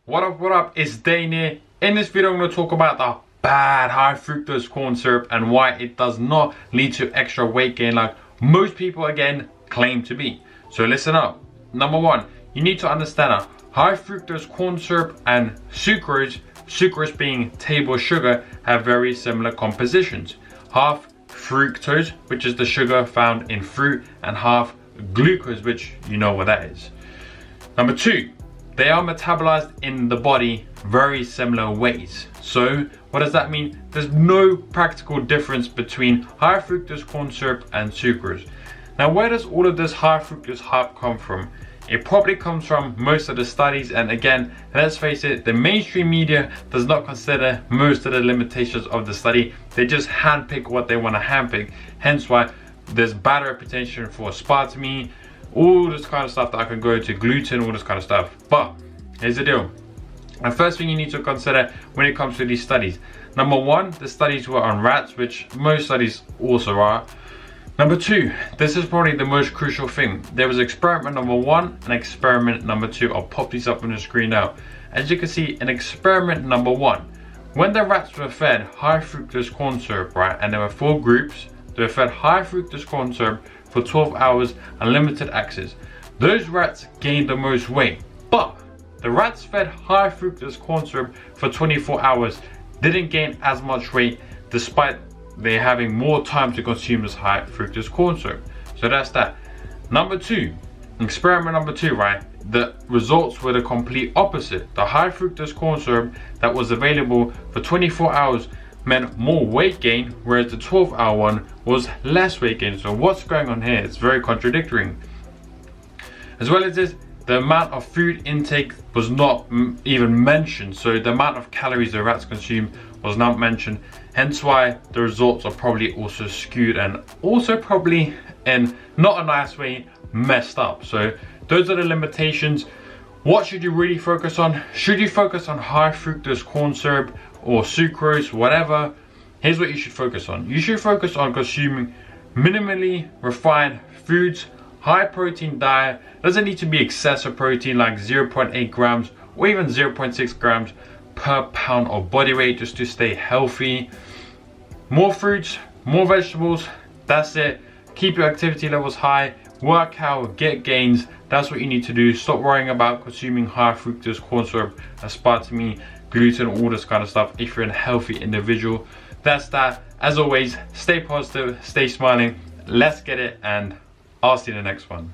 What up, it's Dane here. In this video I'm going to talk about the bad high fructose corn syrup and why it does not lead to extra weight gain like most people again claim to be. So listen up. Number one, you need to understand that high fructose corn syrup and sucrose being table sugar, have very similar compositions. Half fructose, which is the sugar found in fruit, and half glucose, which you know what that is. Number two, they are metabolized in the body very similar ways. So what does that mean? There's no practical difference between high fructose corn syrup and sucrose. Now, where does all of this high fructose hype come from? It probably comes from most of the studies, and again, let's face it, the mainstream media does not consider most of the limitations of the study. They just handpick what they want to handpick, hence why there's bad reputation for aspartame, all this kind of stuff that I can go to, gluten, all this kind of stuff. But here's the deal. The first thing you need to consider when it comes to these studies. Number one, the studies were on rats, which most studies also are. Number two, this is probably the most crucial thing. There was experiment number one and experiment number two. I'll pop these up on the screen now. As you can see, in experiment number one, when the rats were fed high fructose corn syrup, right, and there were 4 groups, they were fed high fructose corn syrup for 12 hours and limited access. Those rats gained the most weight, but the rats fed high fructose corn syrup for 24 hours didn't gain as much weight, despite they're having more time to consume this high fructose corn syrup. So that's that. Number two, experiment number two, right? The results were the complete opposite. The high fructose corn syrup that was available for 24 hours meant more weight gain, whereas the 12-hour one was less weight gain. So what's going on here? It's very contradictory. As well as this, the amount of food intake was not even mentioned. So the amount of calories the rats consumed was not mentioned, hence why the results are probably also skewed and also probably, in not a nice way, messed up. So those are the limitations. What should you really focus on? Should you focus on high fructose corn syrup or sucrose, whatever? Here's what you should focus on. You should focus on consuming minimally refined foods, high protein diet. Doesn't need to be excessive protein like 0.8 grams or even 0.6 grams per pound of body weight, just to stay healthy. More fruits, more vegetables, that's it. Keep your activity levels high, work out, get gains. That's what you need to do. Stop worrying about consuming high fructose corn syrup, aspartame, gluten, all this kind of stuff if you're a healthy individual. That's that. As always, stay positive, stay smiling. Let's get it, and I'll see you in the next one.